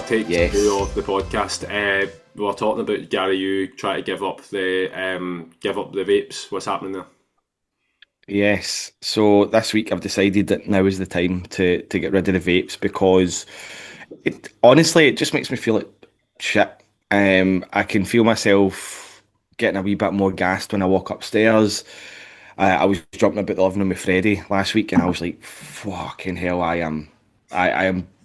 take Yes. 2 of the podcast. We were talking about Gary, you try to give up the vapes. What's happening there? Yes. So this week I've decided that now is the time to get rid of the vapes because honestly it just makes me feel like shit. I can feel myself getting a wee bit more gassed when I walk upstairs. I was jumping about the living room with Freddie last week and I was like, fucking hell, I am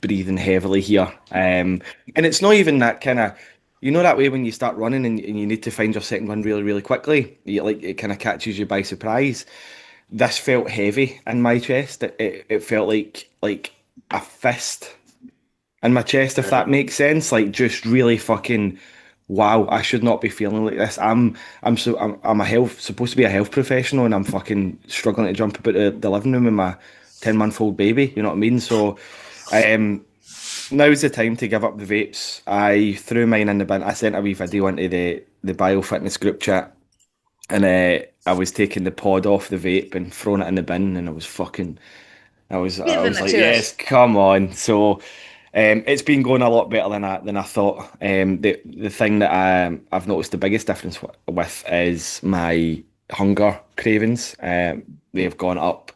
breathing heavily here. And it's not even that kind of, that way when you start running and you need to find your second one really, really quickly, it kind of catches you by surprise. This felt heavy in my chest. It felt like a fist in my chest, if that makes sense. Like just really fucking wow, I should not be feeling like this. I'm a health supposed to be a health professional and I'm fucking struggling to jump about the living room with my 10-month-old baby, you know what I mean? So now's the time to give up the vapes. I threw mine in the bin. I sent a wee video into the bio fitness group chat and I was taking the pod off the vape and throwing it in the bin and I Giving was it like, to it. yes, come on. So it's been going a lot better than I thought. The thing that I've noticed the biggest difference with is my hunger cravings. They've gone up.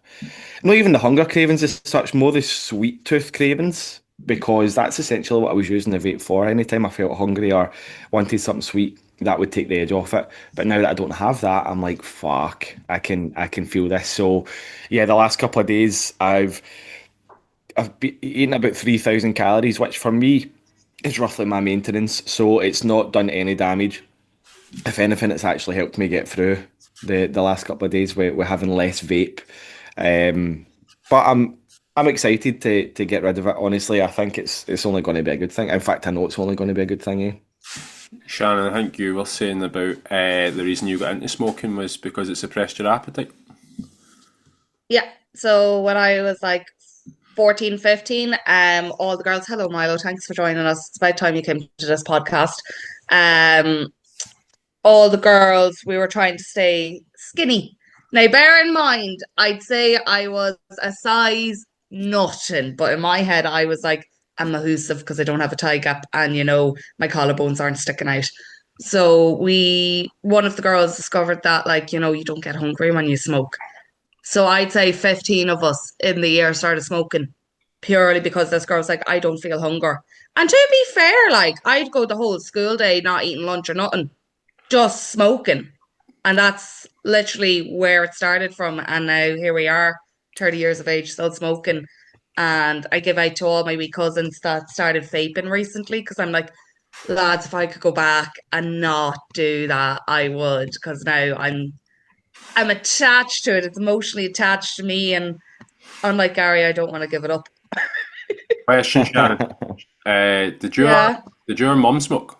Not even the hunger cravings as such, more the sweet tooth cravings, because that's essentially what I was using the vape for. Anytime I felt hungry or wanted something sweet, that would take the edge off it. But now that I don't have that, I'm like, fuck, I can feel this. So yeah, the last couple of days I've been eating about 3,000 calories, which for me is roughly my maintenance. So it's not done any damage. If anything, it's actually helped me get through the last couple of days with having less vape. But I'm excited to get rid of it. Honestly, I think it's only going to be a good thing. In fact, I know it's only going to be a good thing. Eh? Shannon, I think you were saying about the reason you got into smoking was because it suppressed your appetite. Yeah. So when I was like 14, 15, all the girls, hello Milo, thanks for joining us. It's about time you came to this podcast. Um, all the girls, we were trying to stay skinny. Now, bear in mind, I'd say I was a size nothing, but in my head, I was like, I'm mahoosive because I don't have a thigh gap and, my collarbones aren't sticking out. So one of the girls discovered that, like, you don't get hungry when you smoke. So I'd say 15 of us in the year started smoking purely because this girl's like, I don't feel hunger. And to be fair, like, I'd go the whole school day not eating lunch or nothing, just smoking. And that's literally where it started from. And now here we are, 30 years of age, still smoking. And I give out to all my wee cousins that started vaping recently because I'm like, lads, if I could go back and not do that, I would. Because now I'm attached to it. It's emotionally attached to me. And unlike Gary, I don't want to give it up. Question, Shannon. Did your Yeah. did your mum smoke?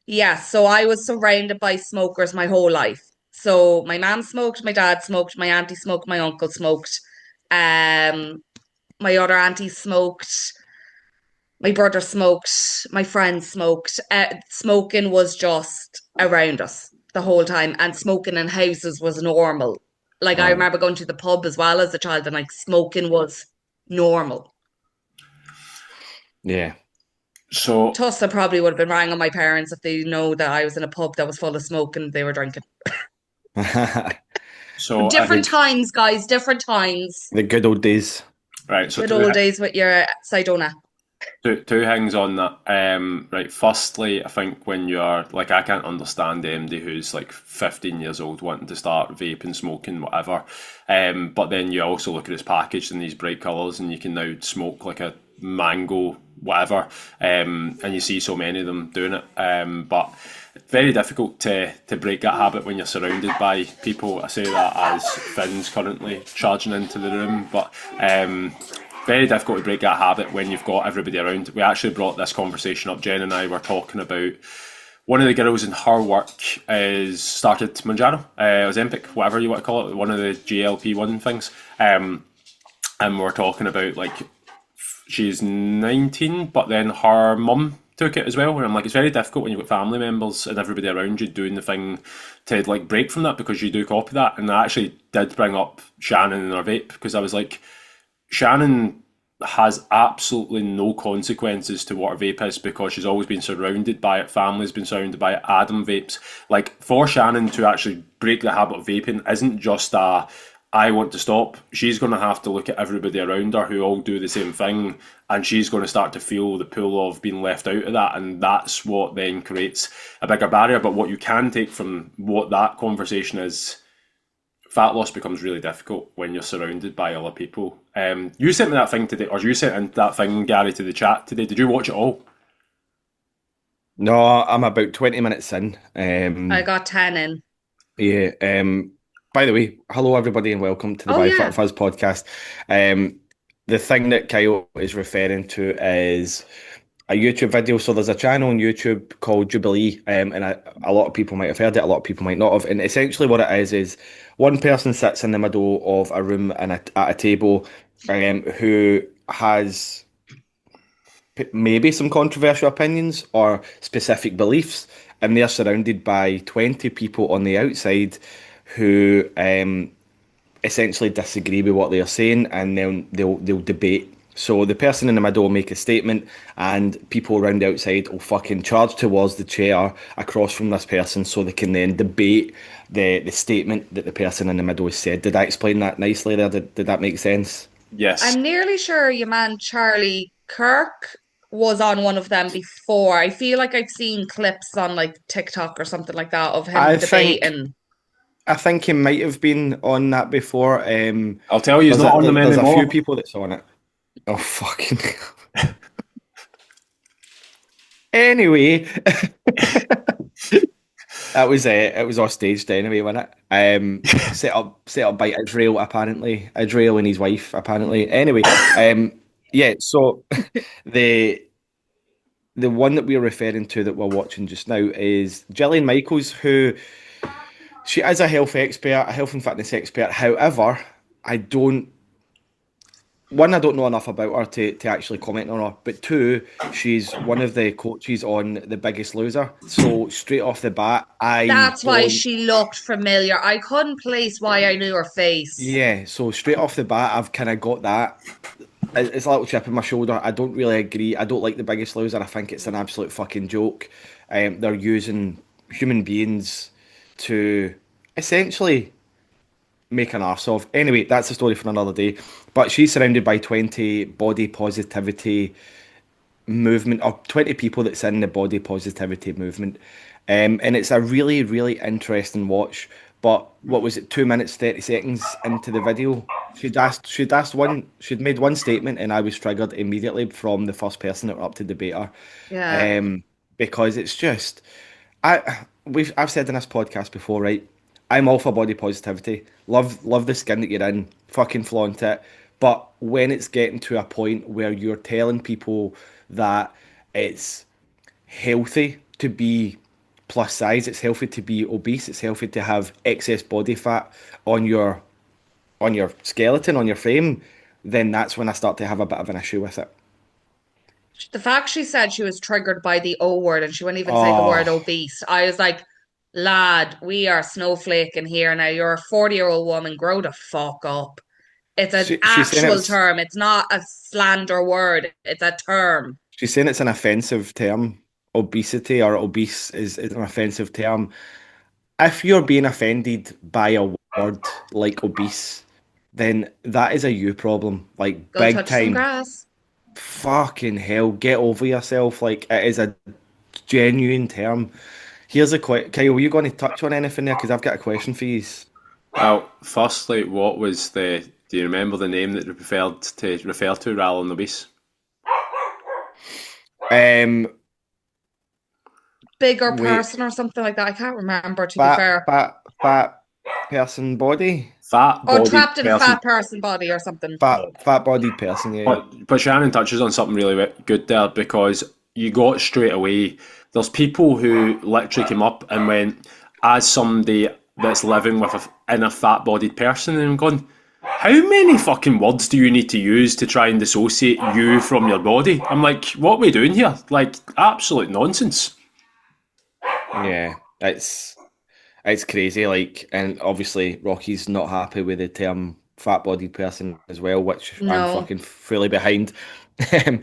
Yeah, so I was surrounded by smokers my whole life. So my mom smoked, my dad smoked, my auntie smoked, my uncle smoked, um, my other auntie smoked, my brother smoked, my friends smoked. Smoking was just around us the whole time, and smoking in houses was normal. Like I Aye. remember going to the pub as well as a child, and like smoking was normal. Yeah. So Tussa probably would have been rang on my parents if they know that I was in a pub that was full of smoke and they were drinking. so Different times, guys, different times. The good old days. right. So Good old days with your Sidona. two things on that. Right. Firstly, I think when you're like, I can't understand MD who's like 15 years old wanting to start vaping, smoking, whatever. But then you also look at it's packaged in these bright colours, and you can now smoke like a mango, whatever. And you see so many of them doing it. But very difficult to break that habit when you're surrounded by people. I say that as Finn's currently charging into the room, but very difficult to break that habit when you've got everybody around. We actually brought this conversation up. Jen and I were talking about one of the girls in her work is started Manjaro, Ozempic, whatever you want to call it, one of the GLP-1 things. And we're talking about like she's 19, but then her mum took it as well. And I'm like, it's very difficult when you've got family members and everybody around you doing the thing to like break from that because you do copy that. And I actually did bring up Shannon and her vape because I was like, Shannon has absolutely no consequences to what a vape is because she's always been surrounded by it. Family's been surrounded by it. Adam vapes. Like for Shannon to actually break the habit of vaping isn't just a I want to stop. She's going to have to look at everybody around her who all do the same thing, and she's going to start to feel the pull of being left out of that, and that's what then creates a bigger barrier. But what you can take from what that conversation is, fat loss becomes really difficult when you're surrounded by other people. You sent me that thing today, or you sent in that thing, Gary, to the chat today. Did you watch it all? No, I'm about 20 minutes in. I got 10 in. Yeah. By the way, hello everybody and welcome to the Oh, By yeah. Fat Fuzz podcast. The thing that Kyle is referring to is a YouTube video. So there's a channel on YouTube called Jubilee, and a lot of people might have heard it, a lot of people might not have. And essentially what it is one person sits in the middle of a room and at a table, who has maybe some controversial opinions or specific beliefs, and they're surrounded by 20 people on the outside who essentially disagree with what they're saying, and then they'll debate. So the person in the middle will make a statement, and people around the outside will fucking charge towards the chair across from this person, so they can then debate the statement that the person in the middle has said. Did I explain that nicely there? Did that make sense? Yes. I'm nearly sure your man Charlie Kirk was on one of them before. I feel like I've seen clips on like TikTok or something like that of him I think debating. I think he might have been on that before. I'll tell you, he's not on them There's a few anymore. people that's on it. Oh fucking hell. Anyway, that was it was all staged anyway, wasn't it? Set up by Israel apparently. Israel and his wife apparently. Anyway, yeah. So the the one that we're referring to that we're watching just now is Gillian Michaels, who she is a health expert, a health and fitness expert. However, I don't one, I don't know enough about her to actually comment on her, but two, she's one of the coaches on The Biggest Loser. So straight off the bat, I That's why don't. she looked familiar. I couldn't place why I knew her face. Yeah, so straight off the bat, I've kind of got that. It's a little chip in my shoulder. I don't really agree. I don't like The Biggest Loser. I think it's an absolute fucking joke. They're using human beings to essentially make an arse of. Anyway, that's a story for another day. But she's surrounded by 20 body positivity movement, or 20 people that's in the body positivity movement. And it's a really, really interesting watch. But what was it, 2 minutes, 30 seconds into the video? She'd made one statement, and I was triggered immediately from the first person that were up to debate her. Yeah. Because it's just, I've said in this podcast before, right? I'm all for body positivity. Love the skin that you're in. Fucking flaunt it. But when it's getting to a point where you're telling people that it's healthy to be plus size, it's healthy to be obese, it's healthy to have excess body fat on your skeleton, on your frame, then that's when I start to have a bit of an issue with it. The fact she said she was triggered by the O word and she wouldn't even say the word Oh, obese, I was like, lad, we are snowflaking here now. You're a 40-year-old woman. Grow the fuck up. It's an she's saying actual term. It's not a slander word. It's a term. she's saying it's an offensive term. Obesity or obese is an offensive term. If you're being offended by a word like obese, then that is a you problem, like Go big touch some time. grass. Fucking hell, get over yourself. Like it is a genuine term. Here's a question, Kyle. Were you going to touch on anything there? Because I've got a question for you. Well, firstly, what was the? Do you remember the name that they preferred to refer to rather than obese? Um, Bigger wait, person or something like that. I can't remember, to be fat, fair. fat person body, Or Fat-bodied trapped in a person. fat person body or something. fat bodied person. Yeah. But Shannon touches on something really good there because you got straight away. There's people who literally came up and went as somebody that's living with in a fat-bodied person, and I'm going, how many fucking words do you need to use to try and dissociate you from your body? I'm like, what are we doing here? Like, absolute nonsense. Yeah, it's crazy. Like, and obviously Rocky's not happy with the term fat-bodied person as well, which I'm No. fucking fully behind. Um,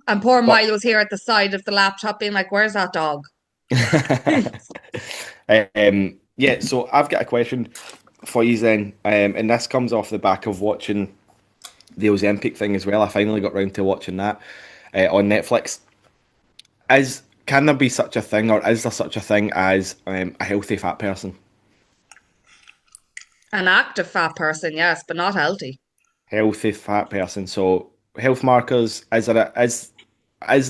And poor but Milo's here at the side of the laptop being like, where's that dog? yeah, so I've got a question for you then, and this comes off the back of watching the Ozempic thing as well. I finally got round to watching that on Netflix. Can there be such a thing, or is there such a thing as a healthy fat person? An active fat person, yes, but not healthy. Healthy fat person. So health markers, is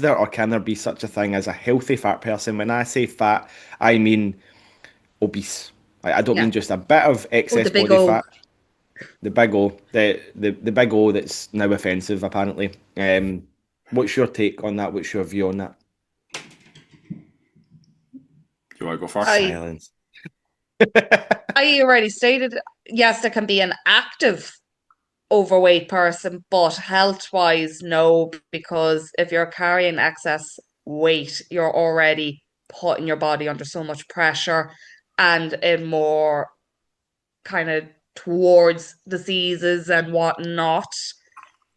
there or can there be such a thing as a healthy fat person? When I say fat, I mean obese. I don't Yeah. mean just a bit of Oh, excess the big body O. fat. The big O, the big O that's now offensive apparently. What's your take on that? What's your view on that? Do you want to go first? I Silence. I already stated, yes, there can be an active overweight person, but health wise, no, because if you're carrying excess weight, you're already putting your body under so much pressure and in more kind of towards diseases and whatnot.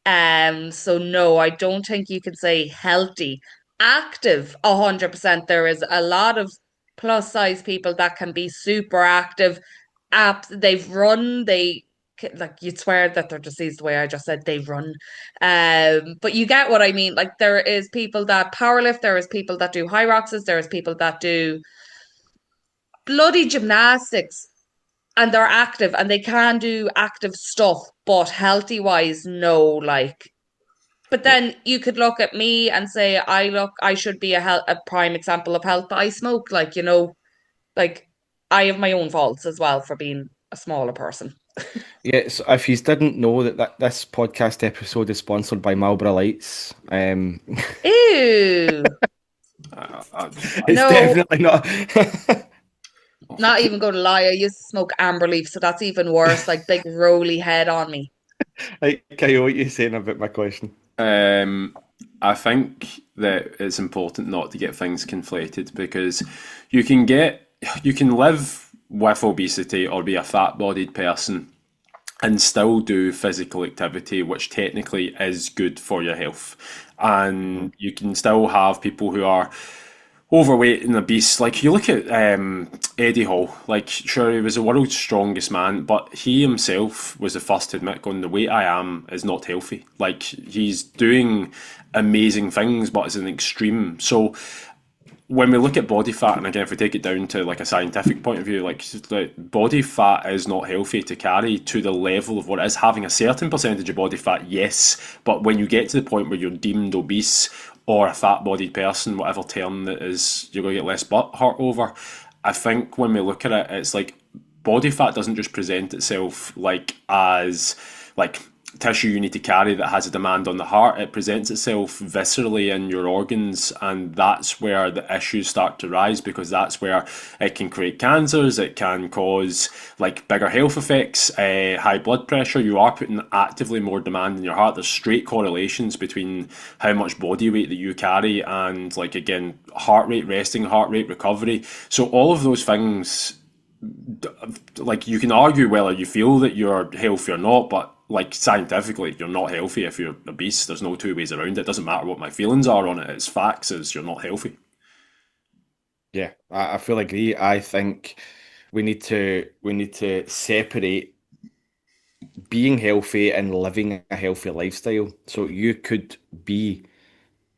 So no, I don't think you can say healthy. Active, 100%. There is a lot of plus size people that can be super active. They've run, like you'd swear that they're diseased the way I just said they run. But you get what I mean. Like there is people that powerlift, there is people that do high roxes, there is people that do bloody gymnastics and they're active and they can do active stuff, but healthy wise, no, like but Yeah. then you could look at me and say, I should be a prime example of health, but I smoke, like, like I have my own faults as well for being a smaller person. Yeah, so if you didn't know that this podcast episode is sponsored by Marlboro Lights, Ew. I, I, it's No, definitely not. not even going to lie. I used to smoke amber leaf, so that's even worse, like big roly head on me. Like, Kyle, what are you saying about my question? Um, I think that it's important not to get things conflated because you can get you can live with obesity or be a fat-bodied person and still do physical activity, which technically is good for your health. And you can still have people who are overweight and obese. Like you look at Eddie Hall, like sure he was the world's strongest man, but he himself was the first to admit, going, the weight I am is not healthy. Like he's doing amazing things, but it's an extreme. So when we look at body fat, and again, if we take it down to like a scientific point of view, like the body fat is not healthy to carry to the level of what it is. Having a certain percentage of body fat, yes, but when you get to the point where you're deemed obese or a fat-bodied person, whatever term that is, you're going to get less butt hurt over. I think when we look at it, it's like body fat doesn't just present itself like as like tissue you need to carry that has a demand on the heart. It presents itself viscerally in your organs, and that's where the issues start to rise, because that's where it can create cancers. It can cause like bigger health effects, high blood pressure. You are putting actively more demand in your heart. There's straight correlations between how much body weight that you carry and, like, again, heart rate, resting heart rate, recovery. So all of those things, like, you can argue whether you feel that you're healthy or not, but like scientifically, you're not healthy if you're obese. There's no two ways around it. It doesn't matter what my feelings are on it. It's facts, is you're not healthy. Yeah, I fully agree. I think we need to separate being healthy and living a healthy lifestyle. So you could be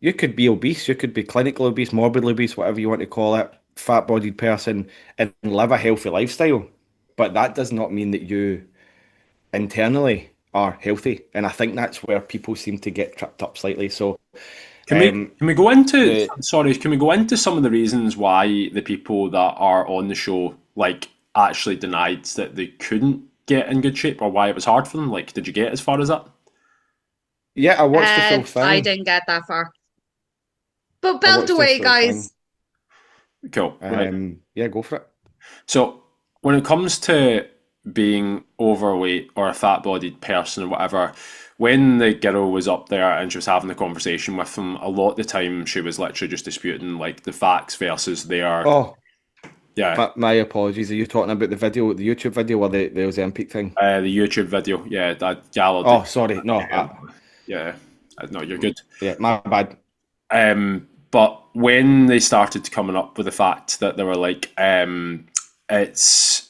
obese, you could be clinically obese, morbidly obese, whatever you want to call it, fat bodied person, and live a healthy lifestyle. But that does not mean that you internally are healthy. And I think that's where people seem to get tripped up slightly. So Can we um can we go into the sorry? Can we go into some of the reasons why the people that are on the show like actually denied that they couldn't get in good shape, or why it was hard for them? Like, did you get as far as that? yeah, I watched the full I thing. didn't get that far. But I belt watched the away, full thing. guys. Cool. Right. Yeah, go for it. So when it comes to being overweight or a fat-bodied person or whatever, when the girl was up there and she was having the conversation with him, a lot of the time she was literally just disputing like the facts versus their Oh, Yeah, My apologies. Are you talking about the video, the YouTube video, or the Ozempic thing? the YouTube video. Yeah, that gathered. Oh, sorry. No, Yeah, no, you're good. yeah, my bad. But when they started coming up with the fact that they were like, it's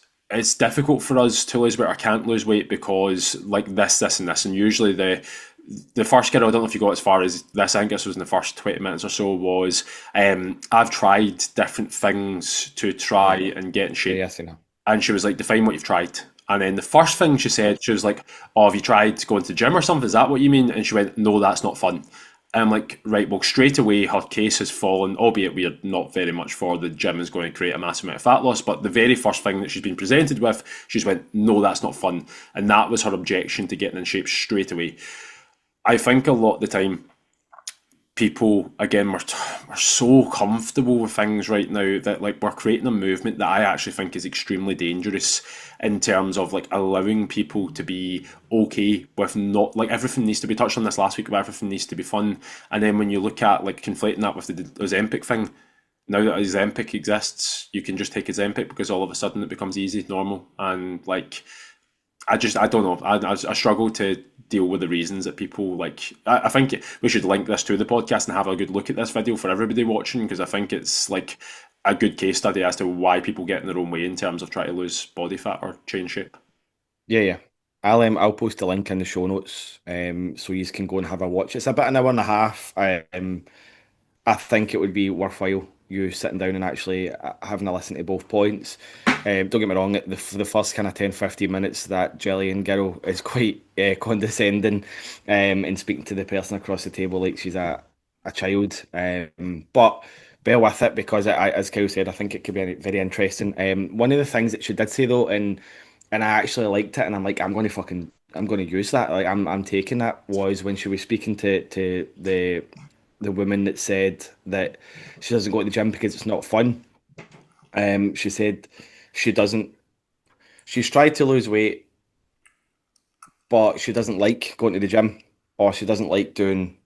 difficult for us to lose weight or can't lose weight because like this, and this, and usually the first girl, I don't know if you got as far as this, I think this was in the first 20 minutes or so, was I've tried different things to try and get in Yeah, shape. yes, I know. And she was like, define what you've tried. And then the first thing she said, she was like, oh, have you tried going to the gym or something? Is that what you mean? And she went, no, that's not fun. And I'm like, right, well, straight away, her case has fallen, albeit we are not very much for the gym is going to create a massive amount of fat loss. But the very first thing that she's been presented with, she's went, no, that's not fun. And that was her objection to getting in shape straight away. I think a lot of the time, people again we're so comfortable with things right now that like we're creating a movement that I actually think is extremely dangerous in terms of like allowing people to be okay with not like everything needs to be touched on this last week, but everything needs to be fun. And then when you look at like conflating that with the Ozempic thing, now that Ozempic exists, you can just take Ozempic because all of a sudden it becomes easy, normal, and like I don't know. I struggle to deal with the reasons that people like. I think we should link this to the podcast and have a good look at this video for everybody watching because I think it's like a good case study as to why people get in their own way in terms of trying to lose body fat or change shape. Yeah, yeah. I'll post a link in the show notes, so you can go and have a watch. It's about an hour and a half. I think it would be worthwhile you sitting down and actually having a listen to both points. Don't get me wrong, the first kind of 10, 15 minutes, that Jillian girl is quite condescending and speaking to the person across the table like she's a child. But bear with it because, as Kyle said, I think it could be very interesting. One of the things that she did say though, and I actually liked it, and I'm like, I'm going to use that. Like, I'm taking that, was when she was speaking to the woman that said that she doesn't go to the gym because it's not fun. She said she doesn't. She's tried to lose weight, but she doesn't like going to the gym, or she doesn't like doing,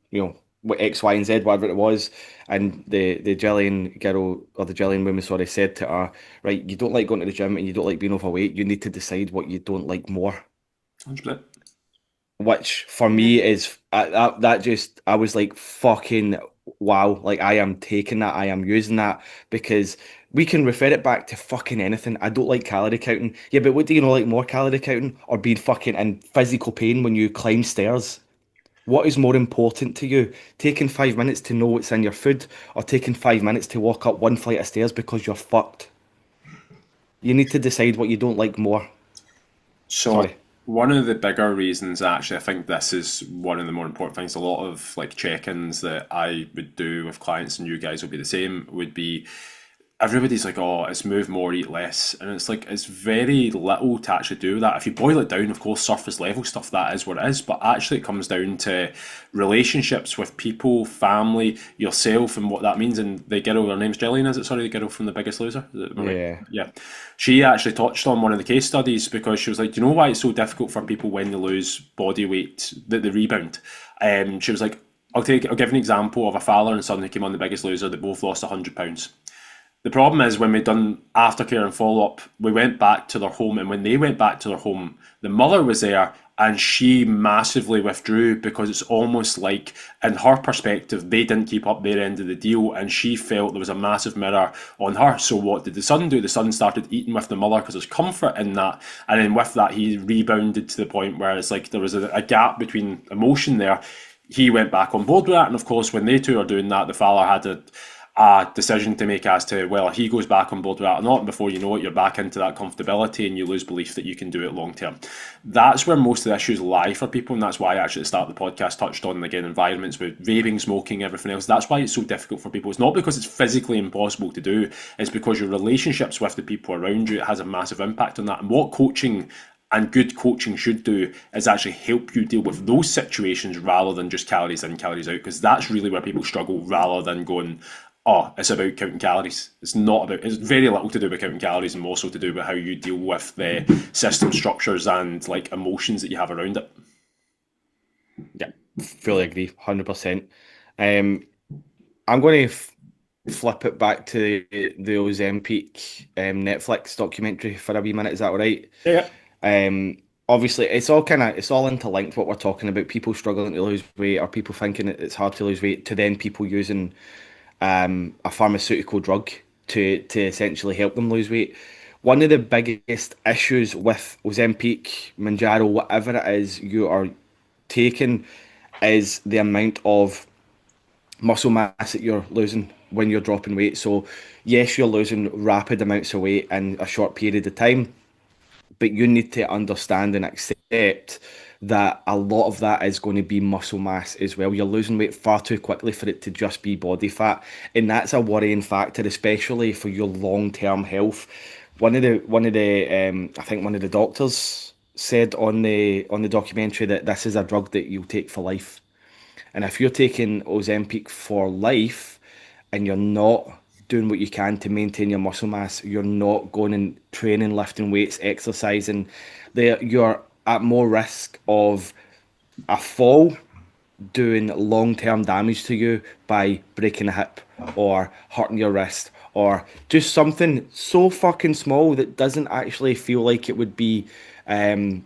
what X, Y, and Z, whatever it was. And the Jillian girl, or the Jillian woman, sorry, said to her, right, you don't like going to the gym and you don't like being overweight. You need to decide what you don't like more. 100%. Which for me is that just, I was like, fucking wow, like I am taking that, I am using that, because we can refer it back to fucking anything. I don't like calorie counting. Yeah, but what do you know, like more calorie counting or being fucking in physical pain when you climb stairs? What is more important to you? Taking 5 minutes to know what's in your food, or taking 5 minutes to walk up one flight of stairs because you're fucked? You need to decide what you don't like more. So Sorry. one of the bigger reasons, actually, I think this is one of the more important things. A lot of like check-ins that I would do with clients, and you guys will be the same, would be everybody's like, oh, it's move more, eat less. And it's like, it's very little to actually do that. If you boil it down, of course, surface level stuff, that is what it is. But actually, it comes down to relationships with people, family, yourself, and what that means. And the girl, her name's Jillian, is it? Sorry, the girl from The Biggest Loser? Is it, am I right? Yeah. Yeah. She actually touched on one of the case studies because she was like, do you know why it's so difficult for people when they lose body weight, that they rebound? She was like, I'll give an example of a father and son who came on The Biggest Loser that both lost £100. The problem is when we done aftercare and follow up, we went back to their home, and when they went back to their home, the mother was there and she massively withdrew because it's almost like, in her perspective, they didn't keep up their end of the deal, and she felt there was a massive mirror on her. So what did the son do? The son started eating with the mother because there's comfort in that, and then with that he rebounded to the point where it's like there was a gap between emotion there. He went back on board with that, and of course when they two are doing that, the father had a decision to make as to whether he goes back on board with that or not. And before you know it, you're back into that comfortability and you lose belief that you can do it long term. That's where most of the issues lie for people, and that's why I actually at the start of the podcast touched on, again, environments with vaping, smoking, everything else. That's why it's so difficult for people. It's not because it's physically impossible to do, it's because your relationships with the people around you, it has a massive impact on that. And what coaching and good coaching should do is actually help you deal with those situations rather than just calories in, calories out, because that's really where people struggle, rather than going, oh, it's about counting calories. It's not about, it's very little to do with counting calories, and more so to do with how you deal with the system structures and like emotions that you have around it. Yeah, fully agree, 100%. I'm going to flip it back to the Ozempic Netflix documentary for a wee minute. Is that all right? Yeah. Um, Obviously, it's all interlinked. What we're talking about, people struggling to lose weight, or people thinking it's hard to lose weight, to then people using a pharmaceutical drug to essentially help them lose weight. One of the biggest issues with Ozempic, Manjaro, whatever it is you are taking, is the amount of muscle mass that you're losing when you're dropping weight. So, yes, you're losing rapid amounts of weight in a short period of time, but you need to understand and accept that a lot of that is going to be muscle mass as well. You're losing weight far too quickly for it to just be body fat, and that's a worrying factor, especially for your long-term health. I think one of the doctors said on the documentary that this is a drug that you'll take for life. And if you're taking Ozempic for life and you're not doing what you can to maintain your muscle mass, you're not going and training, lifting weights, exercising, you're at more risk of a fall doing long-term damage to you by breaking a hip or hurting your wrist or just something so fucking small that doesn't actually feel like it would be um,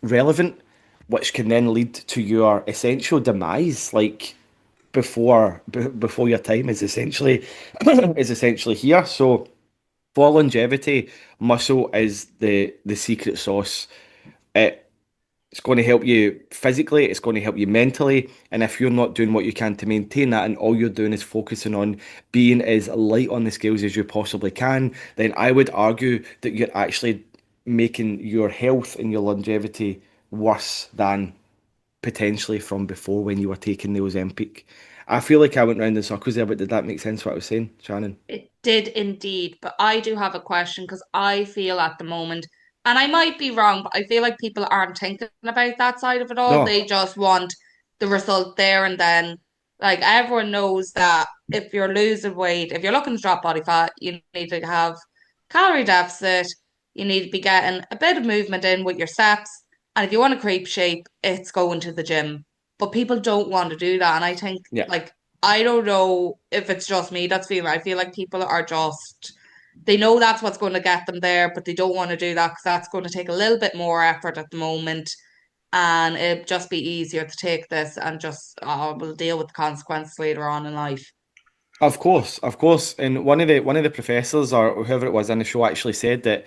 relevant, which can then lead to your essential demise, like before your time is essentially is essentially here. So for longevity, muscle is the secret sauce. It's going to help you physically, it's going to help you mentally. And if you're not doing what you can to maintain that, and all you're doing is focusing on being as light on the scales as you possibly can, then I would argue that you're actually making your health and your longevity worse than potentially from before when you were taking the Ozempic. I feel like I went round in circles there, but did that make sense what I was saying, Shannon? It did indeed, but I do have a question because I feel at the moment, and I might be wrong, but I feel like people aren't thinking about that side of it all. No. They just want the result there and then. Like everyone knows that if you're losing weight, if you're looking to drop body fat, you need to have calorie deficit, you need to be getting a bit of movement in with your steps, and if you want to creep shape, it's going to the gym. But people don't want to do that, and I think Yeah. like I don't know if it's just me that's feeling. I feel like people are just they know that's what's going to get them there, but they don't want to do that because that's going to take a little bit more effort at the moment, and it'd just be easier to take this and just we'll deal with the consequences later on in life. Of course, of course. And one of the professors or whoever it was in the show actually said that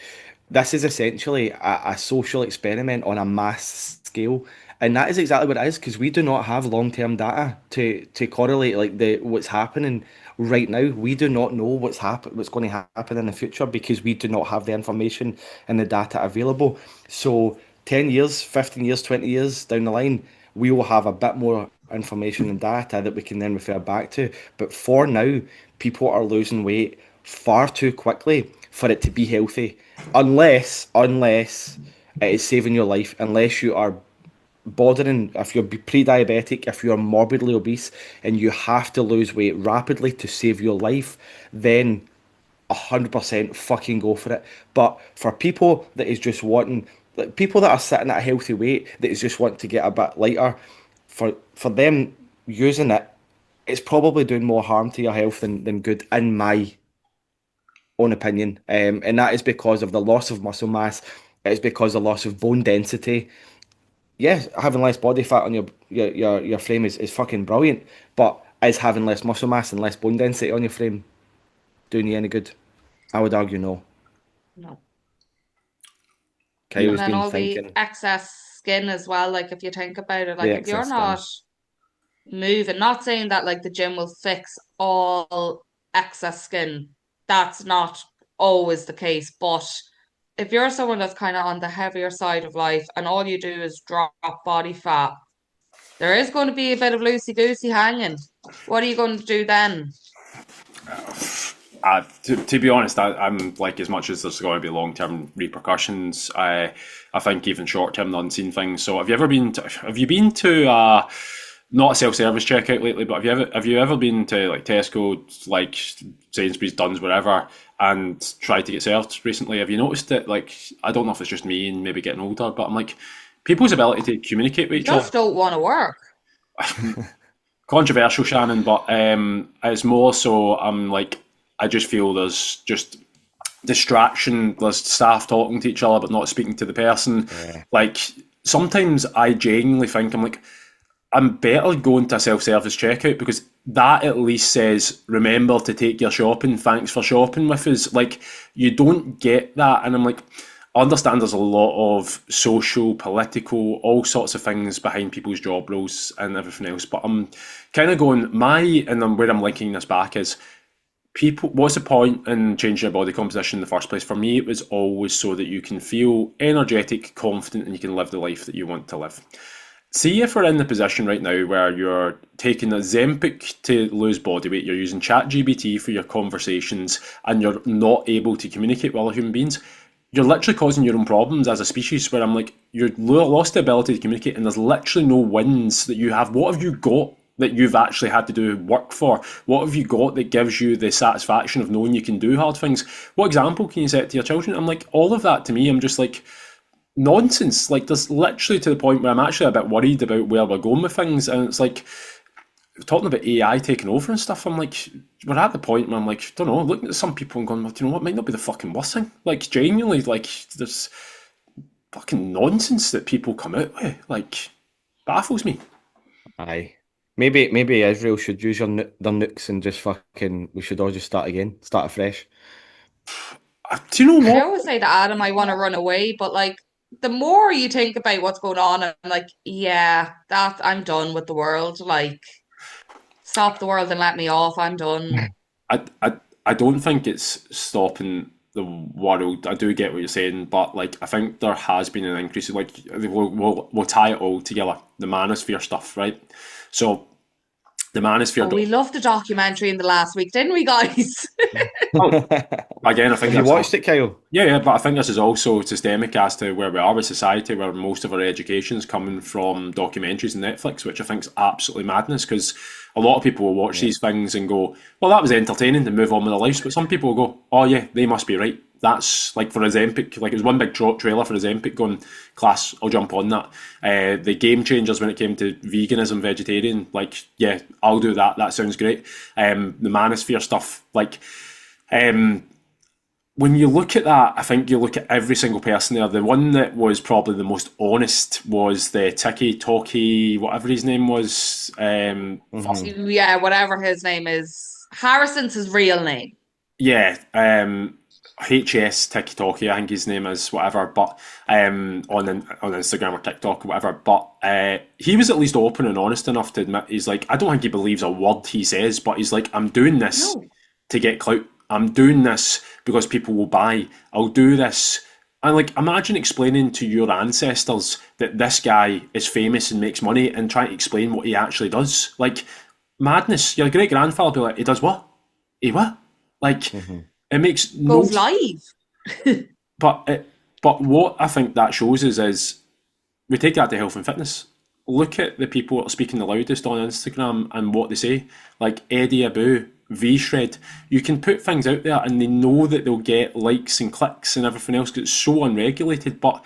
this is essentially a social experiment on a mass scale. And that is exactly what it is, because we do not have long-term data to correlate like the what's happening right now. We do not know what's going to happen in the future because we do not have the information and the data available. So 10 years, 15 years, 20 years down the line, we will have a bit more information and data that we can then refer back to. But for now, people are losing weight far too quickly for it to be healthy. Unless it is saving your life, unless you are bordering, if you're pre-diabetic, if you're morbidly obese and you have to lose weight rapidly to save your life, then 100% fucking go for it. But for people that is just wanting, like people that are sitting at a healthy weight, that is just want to get a bit lighter, for them using it, it's probably doing more harm to your health than good, in my own opinion. And that is because of the loss of muscle mass. It's because of loss of bone density. Yes, having less body fat on your frame is fucking brilliant, but is having less muscle mass and less bone density on your frame doing you any good? I would argue no. No. And Kyle's then been all the thinking excess skin as well, like if you think about it, the like if you're excess not skin. moving, not saying that like the gym will fix all excess skin. That's not always the case. But if you're someone that's kind of on the heavier side of life and all you do is drop body fat, there is going to be a bit of loosey goosey hanging. What are you going to do then? To be honest, I'm like, as much as there's going to be long term repercussions, I think even short term the unseen things. So have you been to not a self service checkout lately, but have you ever been to like Tesco, like Sainsbury's, Duns, wherever, and tried to get served recently? Have you noticed that, like, I don't know if it's just me and maybe getting older, but I'm like, people's ability to communicate with each other. Just don't want to work. controversial, Shannon, but it's more so I'm like I just feel there's just distraction. There's staff talking to each other but not speaking to the person. Yeah. Like sometimes I genuinely think I'm like I'm better going to a self-service checkout because that at least says remember to take your shopping. Thanks for shopping with us. Like you don't get that, and I'm like. I understand there's a lot of social, political, all sorts of things behind people's job roles and everything else. But I'm kind of going, and where I'm linking this back is people, what's the point in changing your body composition in the first place? For me, it was always so that you can feel energetic, confident, and you can live the life that you want to live. See if we're in the position right now where you're taking a Ozempic to lose body weight, you're using ChatGPT for your conversations, and you're not able to communicate with other human beings, you're literally causing your own problems as a species. Where I'm like, you've lost the ability to communicate, and there's literally no wins that you have. What have you got that you've actually had to do work for? What have you got that gives you the satisfaction of knowing you can do hard things? What example can you set to your children? I'm like, all of that to me, I'm just like, nonsense. Like, there's literally to the point where I'm actually a bit worried about where we're going with things. And it's like, talking about AI taking over and stuff, I'm like, we're at the point where I'm like, I don't know, looking at some people and going, well, do you know what, might not be the fucking worst thing. Like, genuinely, like, there's fucking nonsense that people come out with. Like, baffles me. Aye. Maybe Israel should use their nukes and just fucking. We should all just start again, start afresh. Do you know I what? always say to Adam, I want to run away, but like the more you think about what's going on, I'm like, yeah, that I'm done with the world. Like, stop the world and let me off. I'm done. I don't think it's stopping the world. I do get what you're saying, but like I think there has been an increase. Like we'll tie it all together. The manosphere stuff, right? So the Oh, manosphere. we loved the documentary in the last week, didn't we, guys? Oh, again, I think Have you that's watched it, Kyle? yeah, but I think this is also systemic as to where we are with society, where most of our education is coming from documentaries and Netflix, which I think is absolutely madness because a lot of people will watch Yeah. these things and go, well, that was entertaining and move on with their lives. But some people will go, oh, yeah, they must be right. That's like for Ozempic, like it was one big trailer for Ozempic going, class, I'll jump on that. The game changers when it came to veganism, vegetarian, like, yeah, I'll do that. That sounds great. The manosphere stuff, like, um, when you look at that, I think you look at every single person there. The one that was probably the most honest was the Tiki Talkie, whatever his name was. Hmm. Yeah, whatever his name is. Harrison's his real name. Yeah, HS Tiki Talkie, I think his name is whatever. But on Instagram or TikTok or whatever. But he was at least open and honest enough to admit he's like, I don't think he believes a word he says, but he's like, I'm doing this No. to get clout. I'm doing this because people will buy. I'll do this. And like, imagine explaining to your ancestors that this guy is famous and makes money and trying to explain what he actually does. Like, madness. Your great grandfather be like, he does what? He what? Like, Hmm. it makes no. Goes live. But what I think that shows is we take that to health and fitness. Look at the people that are speaking the loudest on Instagram and what they say. Like Eddie Abu, V Shred. You can put things out there and they know that they'll get likes and clicks and everything else because it's so unregulated. But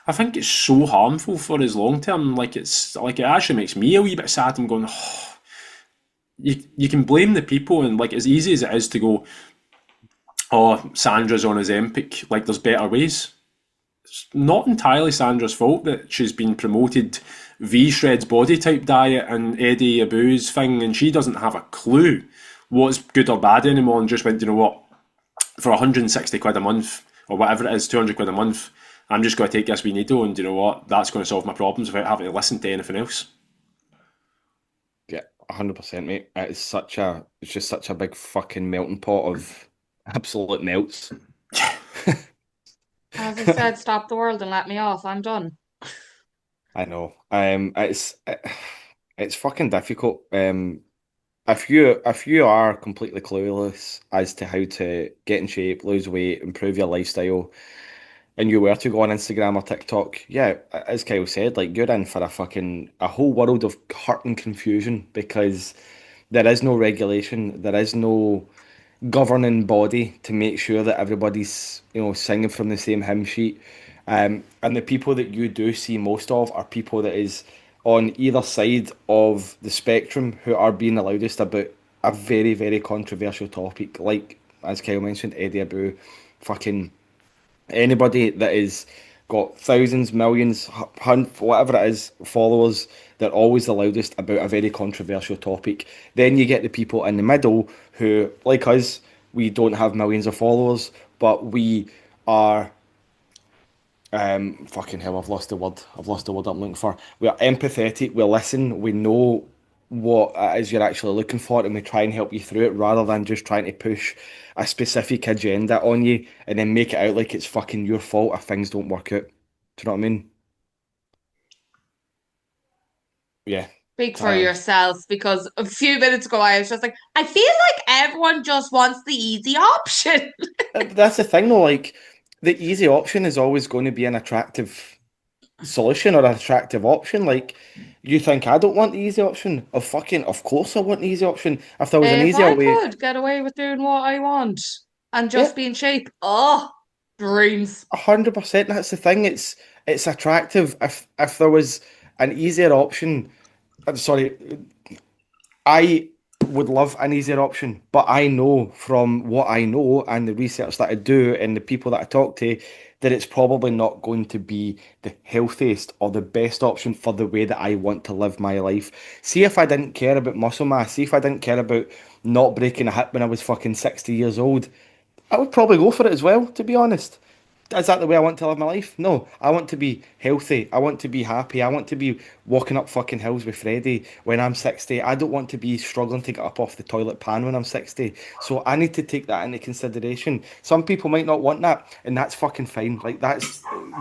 I think it's so harmful for his long term. Like it's like it actually makes me a wee bit sad. I'm going, oh, you can blame the people and like as easy as it is to go, oh, Sandra's on Ozempic, like there's better ways. It's not entirely Sandra's fault that she's been promoted V Shred's body type diet and Eddie Abu's thing, and she doesn't have a clue what's good or bad anymore, and just went, you know what, for 160 quid a month or whatever it is, 200 quid a month, I'm just going to take this wee needle, and you know what, that's going to solve my problems without having to listen to anything else. Yeah, 100%, mate. It's just such a big fucking melting pot of absolute melts. As I said, stop the world and let me off. I'm done. I know. It's fucking difficult. If you are completely clueless as to how to get in shape, lose weight, improve your lifestyle, and you were to go on Instagram or TikTok, yeah, as Kyle said, like you're in for a whole world of hurt and confusion because there is no regulation, there is no governing body to make sure that everybody's singing from the same hymn sheet. And the people that you do see most of are people that is on either side of the spectrum who are being the loudest about a very, very controversial topic. Like, as Kyle mentioned, Eddie Abu, fucking anybody that is got thousands, millions, whatever it is, followers, they're always the loudest about a very controversial topic. Then you get the people in the middle who, like us, we don't have millions of followers, but we are fucking hell, I've lost the word. I've lost the word I'm looking for. We are empathetic, we listen, we know what it is you're actually looking for, and we try and help you through it rather than just trying to push a specific agenda on you and then make it out like it's fucking your fault if things don't work out. Do you know what I mean? Yeah. Speak for Uh, yourself, because a few minutes ago I was just like, I feel like everyone just wants the easy option. that's the thing though, like the easy option is always going to be an attractive solution or an attractive option. Like, you think I don't want the easy option? Oh, fucking, of course I want the easy option. If there was an If easier I way, could get away with doing what I want and yeah, just be in shape, oh, dreams. 100%. That's the thing. It's attractive. If there was an easier option, I'm sorry, I would love an easier option, but I know from what I know and the research that I do and the people that I talk to that it's probably not going to be the healthiest or the best option for the way that I want to live my life. See if I didn't care about muscle mass, see if I didn't care about not breaking a hip when I was fucking 60 years old, I would probably go for it as well, to be honest. Is that the way I want to live my life? No, I want to be healthy. I want to be happy. I want to be walking up fucking hills with Freddie when I'm 60. I don't want to be struggling to get up off the toilet pan when I'm 60. So I need to take that into consideration. Some people might not want that, and that's fucking fine. Like,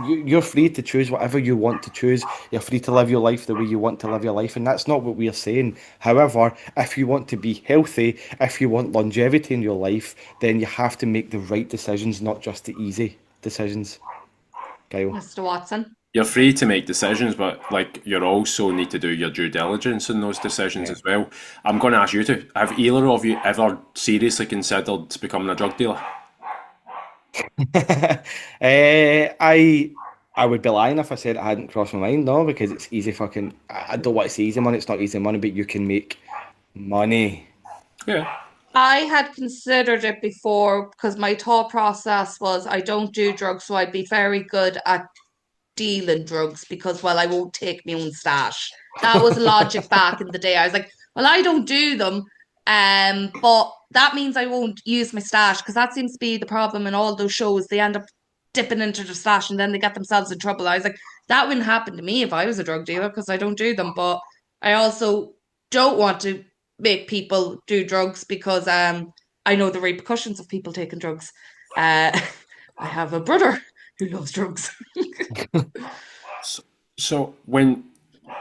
you're free to choose whatever you want to choose. You're free to live your life the way you want to live your life, and that's not what we're saying. However, if you want to be healthy, if you want longevity in your life, then you have to make the right decisions, not just the easy decisions. Kyle. Mr. Watson. You're free to make decisions, but like you also need to do your due diligence in those decisions Yeah. as well. I'm going to ask you to, have either of you ever seriously considered becoming a drug dealer? I would be lying if I said it hadn't crossed my mind, no, because it's easy fucking. I don't want to say easy money. It's not easy money, but you can make money. Yeah. I had considered it before because my thought process was I don't do drugs, so I'd be very good at dealing drugs because, well, I won't take my own stash. That was logic back in the day. I was like, well, I don't do them, but that means I won't use my stash because that seems to be the problem in all those shows. They end up dipping into the stash and then they get themselves in trouble. I was like, that wouldn't happen to me if I was a drug dealer because I don't do them, but I also don't want to make people do drugs because I know the repercussions of people taking drugs. Uh, I have a brother who loves drugs. So when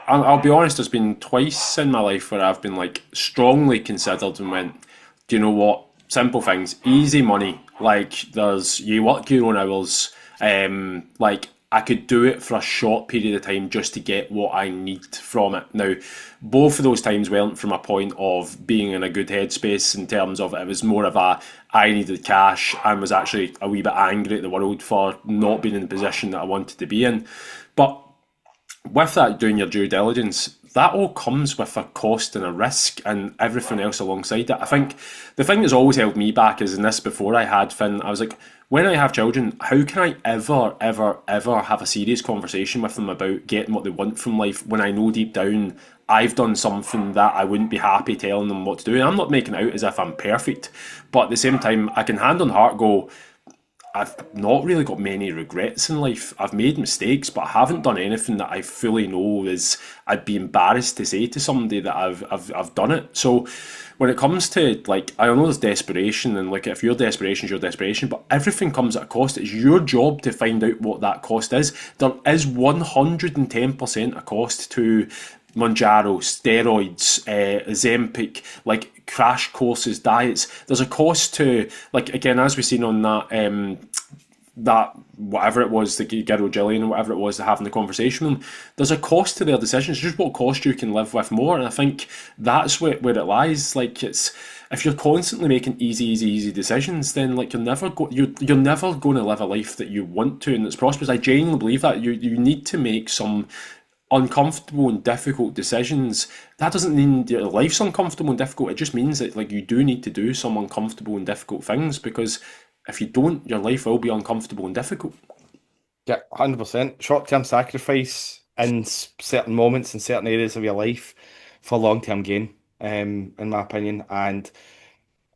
I'll be honest, there's been twice in my life where I've been like strongly considered and went, do you know what? Simple things, easy money. Like there's you work your own hours. Like I could do it for a short period of time just to get what I need from it. Now, both of those times weren't from a point of being in a good headspace in terms of it was more of a I needed cash and was actually a wee bit angry at the world for not being in the position that I wanted to be in. But with that, doing your due diligence, that all comes with a cost and a risk and everything else alongside it. I think the thing that's always held me back is, in this before I had Finn, I was like, when I have children, how can I ever, ever, ever have a serious conversation with them about getting what they want from life when I know deep down I've done something that I wouldn't be happy telling them what to do? And I'm not making it out as if I'm perfect, but at the same time, I can hand on heart go, I've not really got many regrets in life. I've made mistakes, but I haven't done anything that I fully know is I'd be embarrassed to say to somebody that I've done it. So when it comes to like, I know there's desperation, and like if your desperation is your desperation, but everything comes at a cost. It's your job to find out what that cost is. There is 110% a cost to Monjaro, steroids, Ozempic, like crash courses, diets. There's a cost to, like again, as we've seen on that whatever it was, the Giro Gillian, whatever it was, having the conversation with them, there's a cost to their decisions. It's just what cost you can live with more, and I think that's where it lies. Like it's if you're constantly making easy decisions, then like you're never going to live a life that you want to and that's prosperous. I genuinely believe that you need to make some uncomfortable and difficult decisions, that doesn't mean your life's uncomfortable and difficult. It just means that like you do need to do some uncomfortable and difficult things, because if you don't, your life will be uncomfortable and difficult. Yeah, 100%. Short-term sacrifice in certain moments in certain areas of your life for long-term gain, in my opinion. And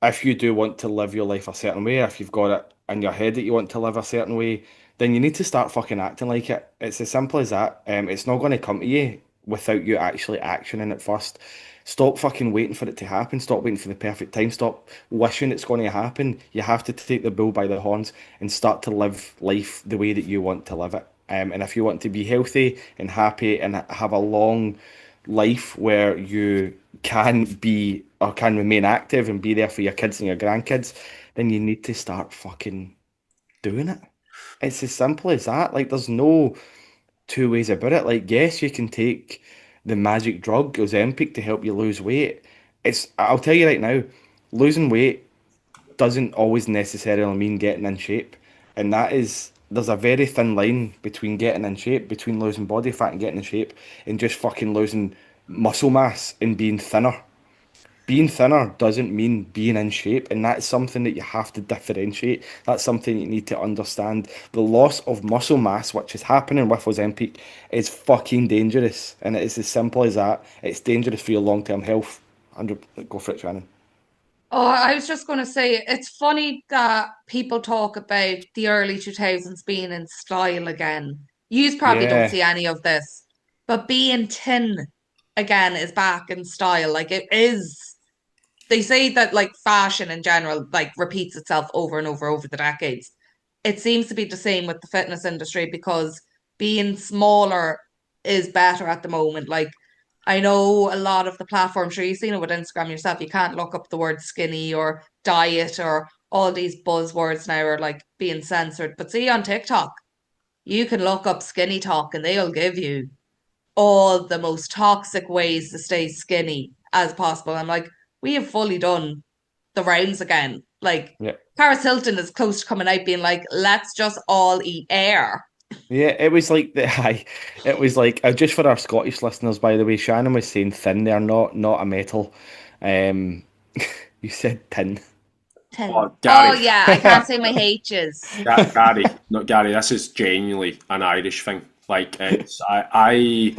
if you do want to live your life a certain way, if you've got it in your head that you want to live a certain way, then you need to start fucking acting like it. It's as simple as that. It's not going to come to you without you actually actioning it first. Stop fucking waiting for it to happen. Stop waiting for the perfect time. Stop wishing it's going to happen. You have to take the bull by the horns and start to live life the way that you want to live it. And if you want to be healthy and happy and have a long life where you can be or can remain active and be there for your kids and your grandkids, then you need to start fucking doing it. It's as simple as that. Like, there's no two ways about it. Like, yes, you can take the magic drug, Ozempic, to help you lose weight. I'll tell you right now, losing weight doesn't always necessarily mean getting in shape. And there's a very thin line between getting in shape, between losing body fat and getting in shape, and just fucking losing muscle mass and being thinner. Being thinner doesn't mean being in shape, and that's something that you have to differentiate. That's something you need to understand. The loss of muscle mass, which is happening with Ozempic, is fucking dangerous, and it is as simple as that. It's dangerous for your long-term health. 100, go for it, Shannon. Oh, I was just going to say, it's funny that people talk about the early 2000s being in style again. You probably don't Yeah, see any of this, but being thin again is back in style. Like it is. They say that like fashion in general like repeats itself over and over the decades. It seems to be the same with the fitness industry because being smaller is better at the moment. Like I know a lot of the platforms, sure you've seen it with Instagram yourself, you can't look up the word skinny or diet or all these buzzwords now are like being censored. But see on TikTok, you can look up skinny talk and they'll give you all the most toxic ways to stay skinny as possible. I'm like, we have fully done the rounds again. Like yeah. Paris Hilton is close to coming out being like, let's just all eat air. Yeah, it was like it was like just for our Scottish listeners, by the way, Shannon was saying thin there, not a metal. Um, you said tin. Ten. Oh, Oh Gary, yeah, I can't say my H's. Gary, not Gary. This is genuinely an Irish thing. Like it's I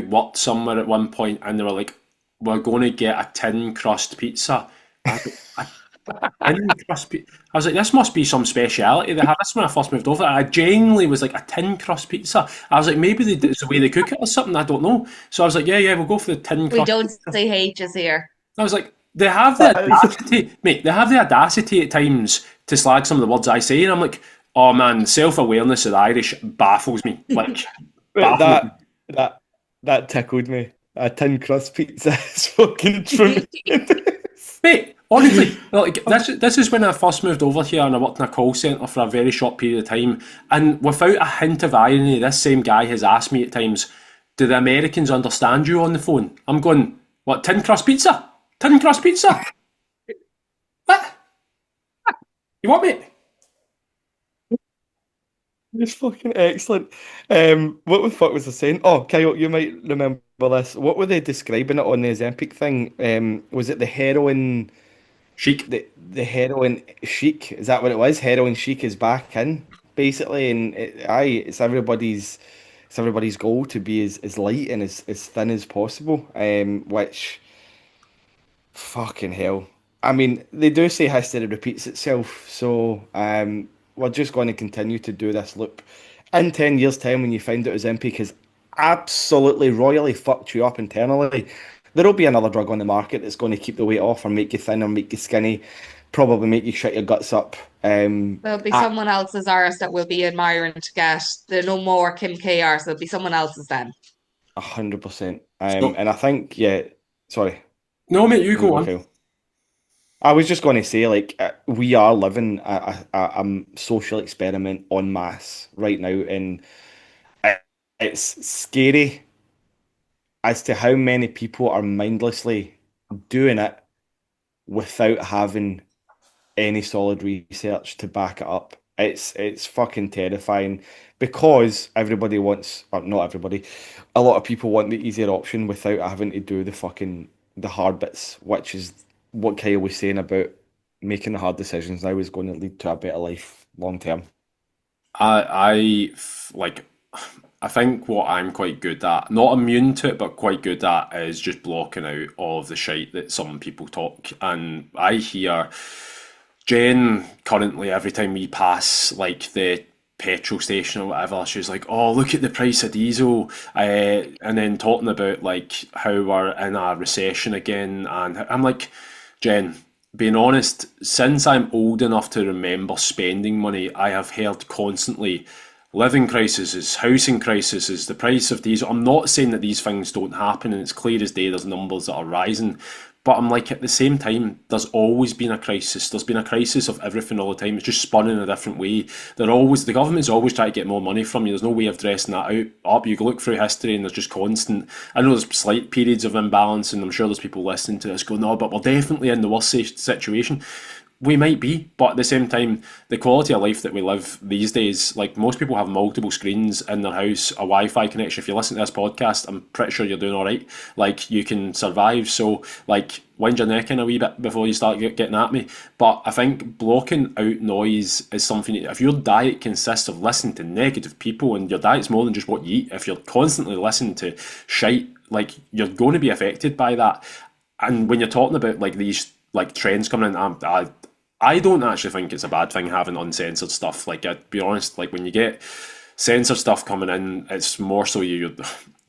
worked somewhere at one point, and they were like, "We're going to get a tin crust pizza." I was like, a tin crust pizza. I was like, "This must be some speciality they have." This is when I first moved over. I genuinely was like, "A tin crust pizza." I was like, "Maybe it's the way they cook it or something." I don't know. So I was like, "Yeah, yeah, we'll go for the tin We crust don't pizza." say H's here. I was like, they have the That is audacity, mate. They have the audacity at times to slag some of the words I say, and I'm like, oh man, self awareness of the Irish baffles me. Like, But baffles me. that tickled me. A tin crust pizza is fucking tremendous. Mate, honestly, like this is when I first moved over here, and I worked in a call centre for a very short period of time. And without a hint of irony, this same guy has asked me at times, "Do the Americans understand you on the phone?" I'm going, "What? Tin crust pizza? Tin crust pizza? What? You want me?" It's fucking excellent. What the fuck was I saying? Oh, Kyle, you might remember this. What were they describing it on the Ozempic thing? Was it the heroin, Chic. the heroin chic? Is that what it was? Heroin chic is back in, basically, and it's everybody's goal to be as light and as thin as possible. Which fucking hell. I mean, they do say history repeats itself, so we're just going to continue to do this loop. In 10 years' time, when you find out Ozempic has absolutely royally fucked you up internally, there'll be another drug on the market that's going to keep the weight off or make you thin or make you skinny, probably make you shut your guts up. There'll be At someone else's arse that will be admiring to get the no more Kim K arse. There'll be someone else's then. 100%. So, And I think, yeah, sorry, no, mate, you you go go, on. Kyle. I was just going to say, like, we are living a social experiment en masse right now, and it, it's scary as to how many people are mindlessly doing it without having any solid research to back it up. It's fucking terrifying because everybody wants, or not everybody, a lot of people want the easier option without having to do the hard bits, which is what Kyle was saying about making the hard decisions now is going to lead to a better life long term. Like, I think what I'm quite good at, not immune to it, but quite good at, is just blocking out all of the shite that some people talk. And I hear Jen currently, every time we pass like the petrol station or whatever, she's like, "Oh, look at the price of diesel," and then talking about like how we're in a recession again. And I'm like, Jen, being honest, since I'm old enough to remember spending money, I have heard constantly living crises, housing crises, the price of diesel. I'm not saying that these things don't happen, and it's clear as day there's numbers that are rising. But I'm like, at the same time, there's always been a crisis. There's been a crisis of everything all the time. It's just spun in a different way. The government's always trying to get more money from you. There's no way of dressing that out up. You can look through history and there's just constant. I know there's slight periods of imbalance, and I'm sure there's people listening to this going, no, but we're definitely in the worst situation. We might be, but at the same time, the quality of life that we live these days, like most people have multiple screens in their house, a Wi-Fi connection. If you listen to this podcast, I'm pretty sure you're doing all right. Like you can survive. So like wind your neck in a wee bit before you start getting at me. But I think blocking out noise is something. If your diet consists of listening to negative people, and your diet's more than just what you eat, if you're constantly listening to shite, like you're going to be affected by that. And when you're talking about like these like trends coming in, I don't actually think it's a bad thing having uncensored stuff. Like, I'd be honest, like when you get censored stuff coming in, it's more so you're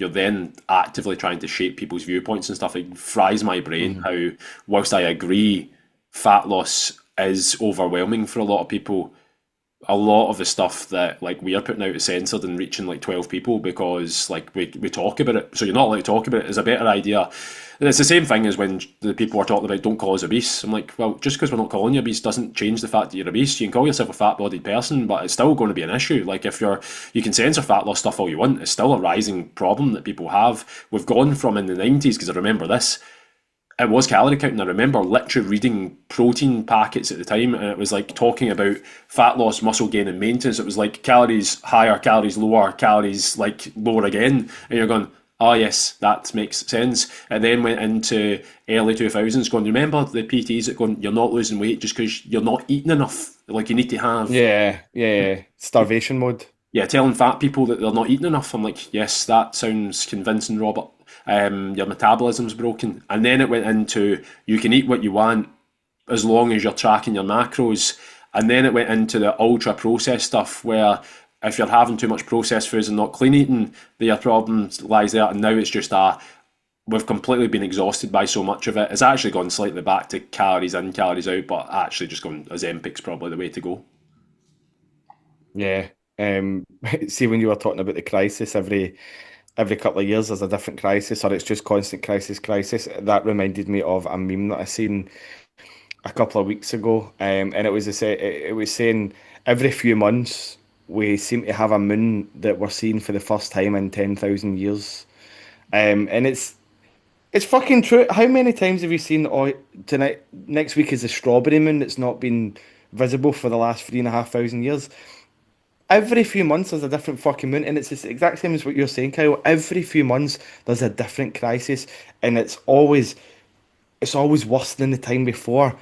then actively trying to shape people's viewpoints and stuff. It fries my brain how, whilst I agree, fat loss is overwhelming for a lot of people. A lot of the stuff that like we are putting out is censored and reaching like 12 people because like we talk about it. So you're not allowed to talk about it is a better idea. And it's the same thing as when the people are talking about don't call us obese. I'm like, well, just because we're not calling you obese doesn't change the fact that you're obese. You can call yourself a fat bodied person, but it's still going to be an issue. Like if you can censor fat loss stuff all you want, it's still a rising problem that people have. We've gone from in the 90s, because I remember this, it was calorie counting. I remember literally reading protein packets at the time, and it was like talking about fat loss, muscle gain, and maintenance. It was like calories higher, calories lower, calories like lower again, and you're going, oh yes, that makes sense. And then went into early 2000s, going, remember the PTs that going, you're not losing weight just because you're not eating enough. Like you need to have Yeah. Starvation mode. yeah, telling fat people that they're not eating enough. I'm like, yes, that sounds convincing, Robert. Your metabolism's broken. And then it went into you can eat what you want as long as you're tracking your macros. And then it went into the ultra processed stuff where if you're having too much processed foods and not clean eating, your problem lies there. And now it's just we've completely been exhausted by so much of it. It's actually gone slightly back to calories in, calories out, but actually just gone Ozempic's probably the way to go. Yeah. See, when you were talking about the crisis, every couple of years there's a different crisis, or it's just constant crisis. That reminded me of a meme that I seen a couple of weeks ago, and it was saying every few months we seem to have a moon that we're seeing for the first time in 10,000 years, and it's fucking true. How many times have you seen? Oh, tonight, next week is the strawberry moon that's not been visible for the last 3,500 years. Every few months there's a different fucking moon, and it's the exact same as what you're saying, Kyle. Every few months there's a different crisis, and it's always worse than the time before.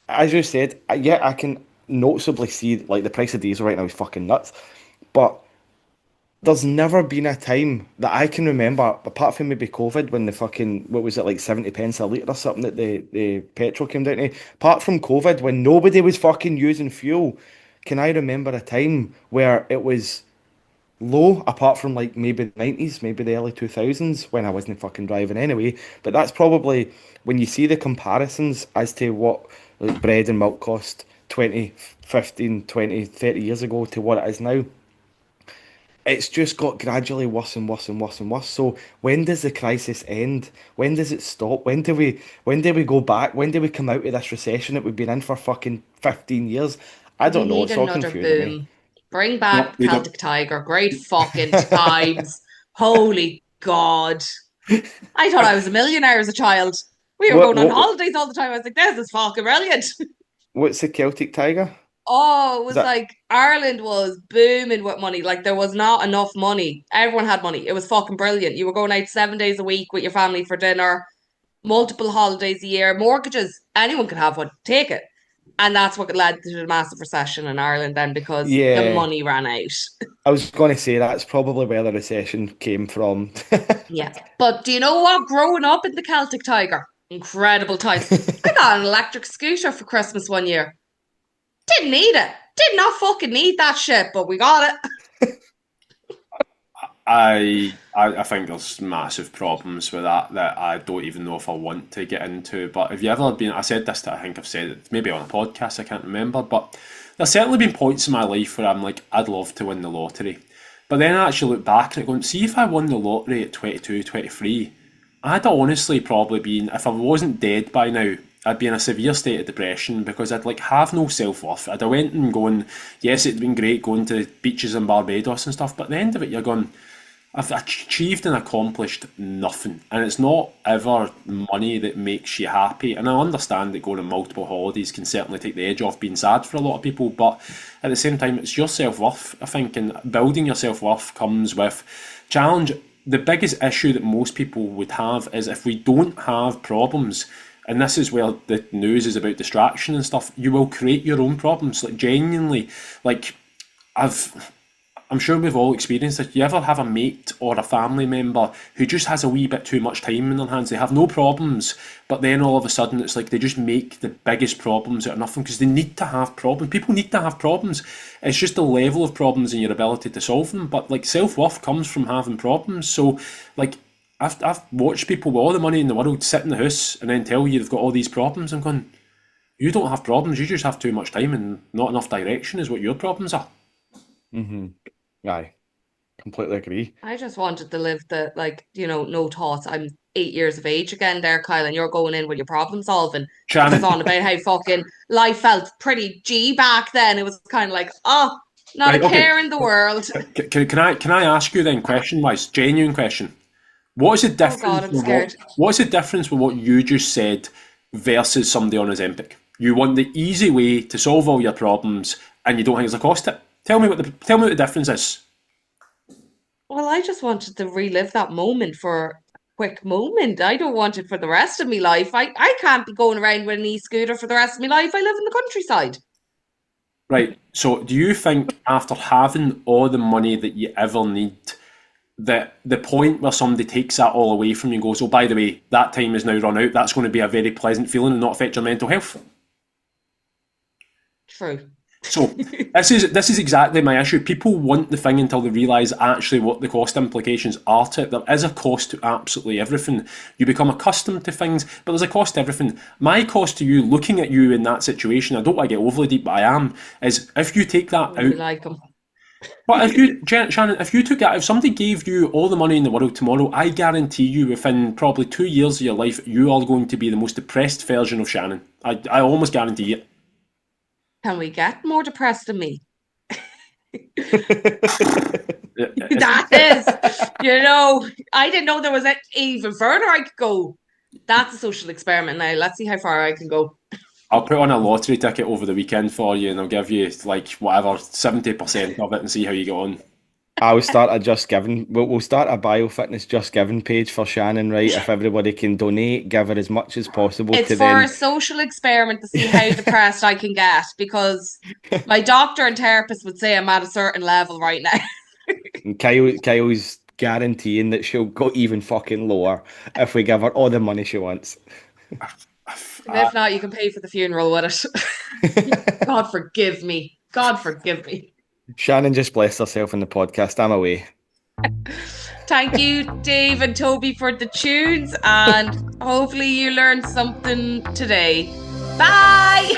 As you said, yeah, I can noticeably see like the price of diesel right now is fucking nuts, but there's never been a time that I can remember, apart from maybe COVID, when the fucking, what was it, like 70 pence a litre or something that the petrol came down to. Apart from COVID, when nobody was fucking using fuel, can I remember a time where it was low, apart from like maybe the 90s, maybe the early 2000s, when I wasn't fucking driving anyway. But that's probably when you see the comparisons as to what like bread and milk cost 20, 15, 20, 30 years ago to what it is now. It's just got gradually worse and worse and worse and worse. So when does the crisis end? When does it stop? When do we go back? When do we come out of this recession that we've been in for fucking 15 years? I We don't know. need It's all another confusing me. boom. Bring No, back we don't. Celtic Tiger. Great fucking times. Holy God. I thought I was a millionaire as a child. We were What going on what holidays all the time. I was like, this is fucking brilliant. what's the Celtic Tiger? Oh, it was that like Ireland was booming with money. Like there was not enough money. Everyone had money. It was fucking brilliant. You were going out 7 days a week with your family for dinner, multiple holidays a year, mortgages. Anyone could have one. Take it. And that's what led to the massive recession in Ireland then because the yeah, money ran out. I was going to say that's probably where the recession came from. Yeah. But do you know what? Growing up in the Celtic Tiger, incredible times. I got an electric scooter for Christmas one year. Didn't need it. Did not fucking need that shit, but we got it. I think there's massive problems with that I don't even know if I want to get into. But have you ever been? I said this. I think I've said it maybe on a podcast. I can't remember. But there's certainly been points in my life where I'm like, I'd love to win the lottery. But then I actually look back and going, see if I won the lottery at 22, 23, I'd honestly probably been, if I wasn't dead by now, I'd be in a severe state of depression because I'd like have no self-worth. I'd have went and going, yes, it'd been great going to beaches in Barbados and stuff, but at the end of it, you're going, I've achieved and accomplished nothing. And it's not ever money that makes you happy. And I understand that going on multiple holidays can certainly take the edge off being sad for a lot of people. But at the same time, it's your self-worth, I think. And building your self-worth comes with challenge. The biggest issue that most people would have is if we don't have problems, and this is where the news is about distraction and stuff, you will create your own problems. Like genuinely, like I'm sure we've all experienced it. You ever have a mate or a family member who just has a wee bit too much time in their hands? They have no problems, but then all of a sudden it's like they just make the biggest problems out of nothing because they need to have problems. People need to have problems. It's just the level of problems and your ability to solve them. But like self-worth comes from having problems. So like I've watched people with all the money in the world sit in the house and then tell you they've got all these problems. I'm going, you don't have problems. You just have too much time and not enough direction is what your problems are. Mm-hmm. Aye, completely agree. I just wanted to live the, like, no thoughts. I'm 8 years of age again there, Kyle, and you're going in with your problem solving. I was Shannon, on about how fucking life felt pretty G back then. It was kind of like, oh, not right, a okay. care in the world. Can I ask you then, question wise, genuine question? What is the Oh difference? God, I'm scared. What's the difference with what you just said versus somebody on Ozempic? You want the easy way to solve all your problems, and you don't think there's a cost to it. Tell me what the difference is. Well, I just wanted to relive that moment for a quick moment. I don't want it for the rest of my life. I can't be going around with an e-scooter for the rest of my life. I live in the countryside. Right. So, do you think after having all the money that you ever need, that the point where somebody takes that all away from you and goes, "Oh, by the way, that time is now run out," that's going to be a very pleasant feeling and not affect your mental health? True. So this is exactly my issue. People want the thing until they realise actually what the cost implications are to it. There is a cost to absolutely everything. You become accustomed to things, but there's a cost to everything. My cost to you, looking at you in that situation, I don't want to get overly deep, but I am, is if you take that Really out. like them. But Shannon, if you took that, if somebody gave you all the money in the world tomorrow, I guarantee you within probably 2 years of your life, you are going to be the most depressed version of Shannon. I almost guarantee it. Can we get more depressed than me? It's- That is, I didn't know there was even further I could go. That's a social experiment now. Let's see how far I can go. I'll put on a lottery ticket over the weekend for you, and I'll give you like whatever 70% of it, and see how you get on. I'll start a Just Giving. We'll start a biofitness Just Giving page for Shannon, right? If everybody can donate, give her as much as possible It's to for then. a social experiment to see how depressed I can get because my doctor and therapist would say I'm at a certain level right now. And Kyle's guaranteeing that she'll go even fucking lower if we give her all the money she wants. And if not, you can pay for the funeral with it. God forgive me. God forgive me. Shannon just blessed herself in the podcast. I'm away. Thank you, Dave and Toby, for the tunes, and hopefully you learned something today. Bye!